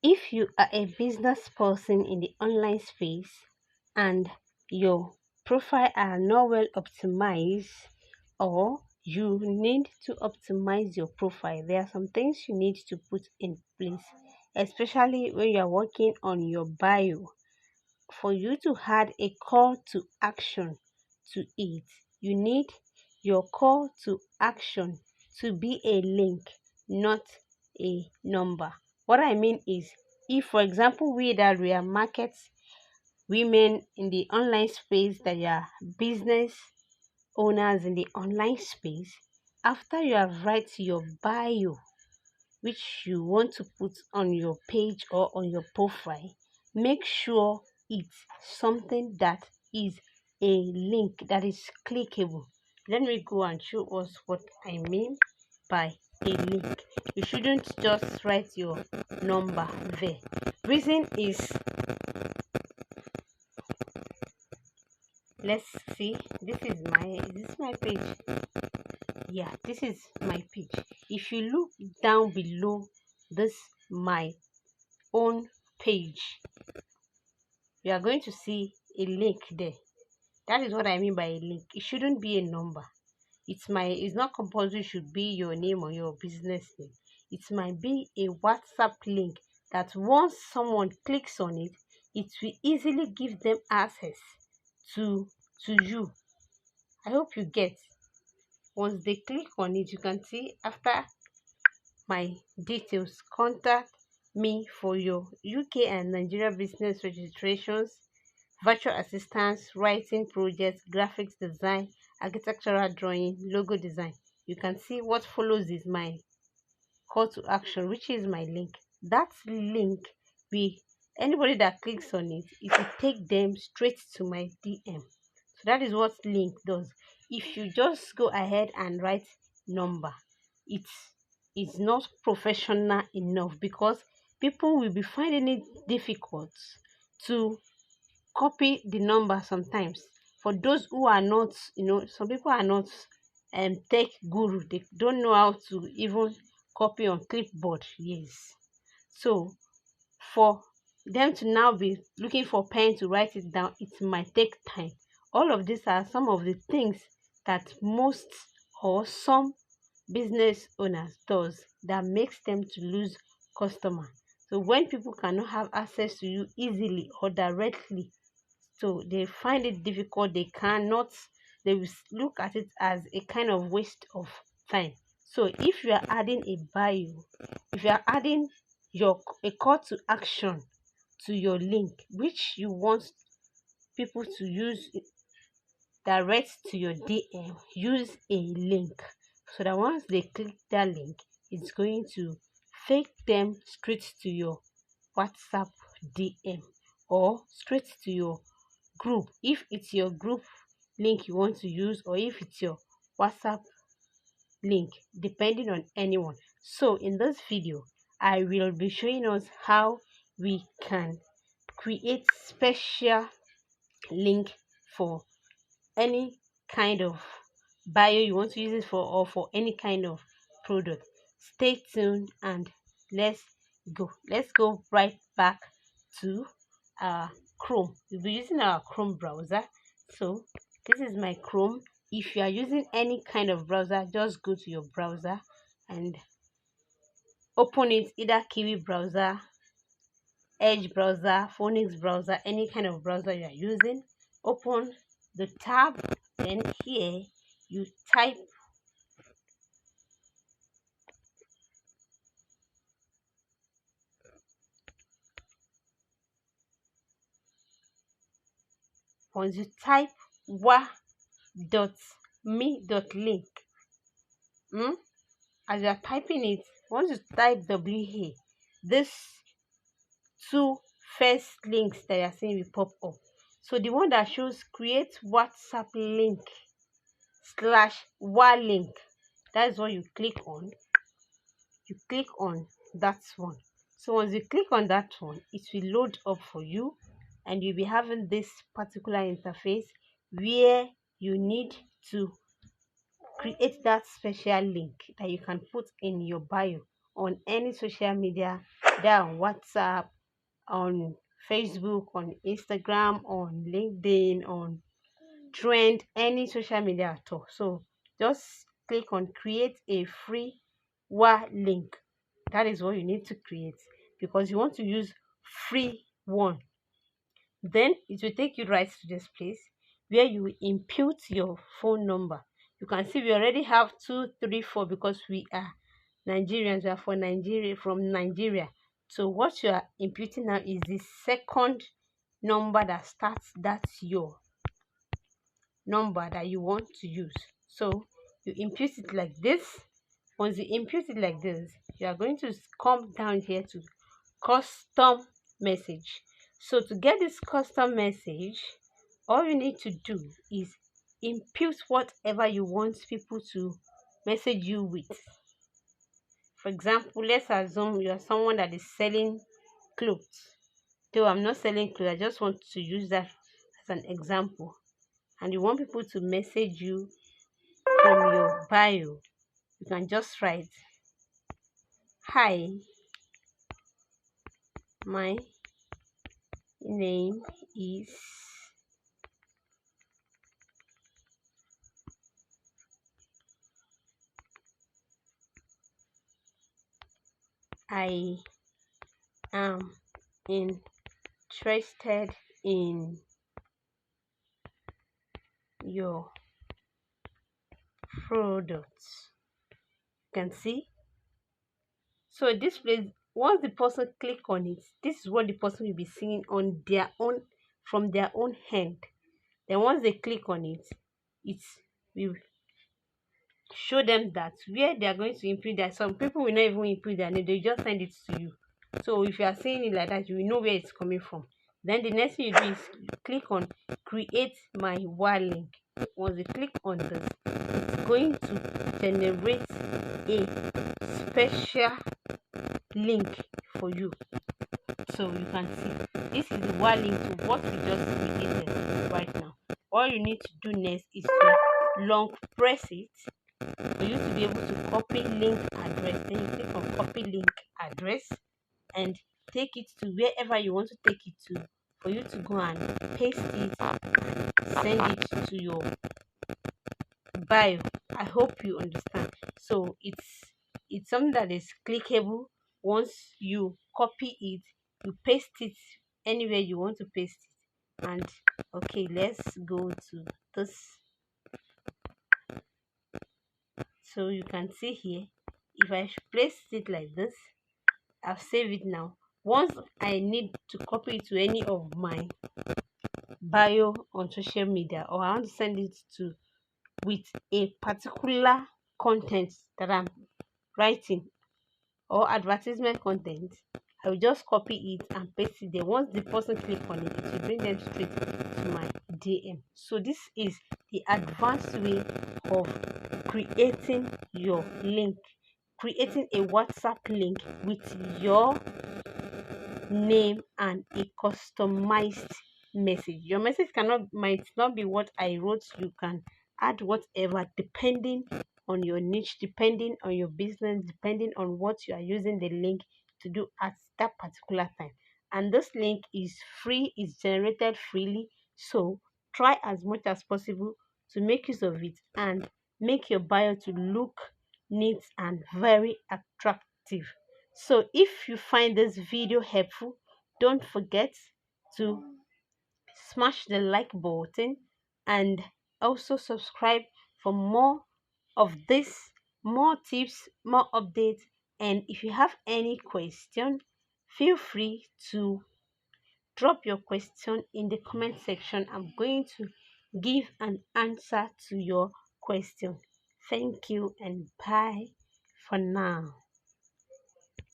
If you are a business person in the online space and your profile are not well optimized, or you need to optimize your profile, there are some things you need to put in place, especially when you are working on your bio. For you to add a call to action to it, you need your call to action to be a link, not a number. What I mean is, if for example we are market women in the online space, that are business owners in the online space, after you have write your bio which you want to put on your page or on your profile, make sure it's something that is a link that is clickable. Let me go and show us what I mean by a link. You shouldn't just write your number there. Reason is, let's see, this is my page. Yeah, this is my page. If you look down below this my own page, you are going to see a link there. That is what I mean by a link. It shouldn't be a number. It's not compulsory should be your name or your business name. It might be a WhatsApp link that once someone clicks on it, it will easily give them access to you. I hope you get. Once they click on it, you can see after my details, contact me for your UK and Nigeria business registrations, virtual assistance, writing projects, graphics design, architectural drawing, logo design. You can see what follows is my call to action, which is my link. That link, we anybody that clicks on it, it will take them straight to my DM. So that is what link does. If you just go ahead and write number, it's not professional enough, because people will be finding it difficult to copy the number sometimes. For those who are not, some people are not tech guru, they don't know how to even copy on clipboard. Yes, so for them to now be looking for pen to write it down, it might take time. All of these are some of the things that most or some business owners does that makes them to lose customer. So when people cannot have access to you easily or directly, so they find it difficult, they cannot, they will look at it as a kind of waste of time. So if you are adding a bio, if you are adding your a call to action to your link, which you want people to use direct to your DM, use a link, so that once they click that link, it's going to take them straight to your WhatsApp DM or straight to your group, if it's your group link you want to use, or if it's your WhatsApp link, depending on anyone. So in this video, I will be showing us how we can create special link for any kind of bio you want to use it for, or for any kind of product. Stay tuned and let's go right back to our Chrome. We'll be using our Chrome browser. So this is my Chrome. If you are using any kind of browser, just go to your browser and open it, either Kiwi browser, Edge browser, Phoenix browser, any kind of browser you are using. Open the tab, then here you type once you type wa.me.link. As you are typing it, once you type WA, this two first links that you are seeing will pop up. So the one that shows create WhatsApp link / wa.link, that is what you click on. You click on that one. So once you click on that one, it will load up for you, and you'll be having this particular interface where you need to create that special link that you can put in your bio on any social media, there on WhatsApp, on Facebook, on Instagram, on LinkedIn, on Trend, any social media at all. So just click on create a free wa.link. That is what you need to create because you want to use free one. Then it will take you right to this place where you will input your phone number. You can see we already have 234 because we are Nigerians. We are for Nigeria, from Nigeria. So what you are inputting now is the second number that starts. That's your number that you want to use. So you input it like this. Once you input it like this, you are going to come down here to custom message. So to get this custom message, all you need to do is input whatever you want people to message you with. For example, let's assume you are someone that is selling clothes. Though I'm not selling clothes, I just want to use that as an example. And you want people to message you from your bio, you can just write, "Hi, my name is I am interested in your products." You can see. So this place, once the person click on it, this is what the person will be seeing on their own, from their own hand. Then once they click on it, it will show them that where they are going to input that. Some people will not even input their name, they just send it to you. So if you are seeing it like that, you will know where it's coming from. Then the next thing you do is click on create my wa.link. Once you click on this, it's going to generate a special link for you. So you can see this is the wa.link to what we just created right now. All you need to do next is to long press it for you to be able to copy link address. Then you click on copy link address and take it to wherever you want to take it to, for you to go and paste it and send it to your bio. I hope you understand. So it's something that is clickable. Once you copy it, you paste it anywhere you want to paste it. And okay, let's go to this. So you can see here, if I place it like this, I've saved it now. Once I need to copy it to any of my bio on social media, or I want to send it to with a particular content that I'm writing or advertisement content, I will just copy it and paste it there. Once the person click on it, it will bring them straight to my DM. So this is the advanced way of creating your link, creating a WhatsApp link with your name and a customized message. Your message might not be what I wrote. You can add whatever depending on your niche, depending on your business, depending on what you are using the link to do at that particular time. And this link is free, is generated freely. So try as much as possible to make use of it and make your bio to look neat and very attractive. So if you find this video helpful, don't forget to smash the like button and also subscribe for more of this, more tips, more updates. And if you have any question, feel free to drop your question in the comment section. I'm going to give an answer to your question. Thank you and bye for now.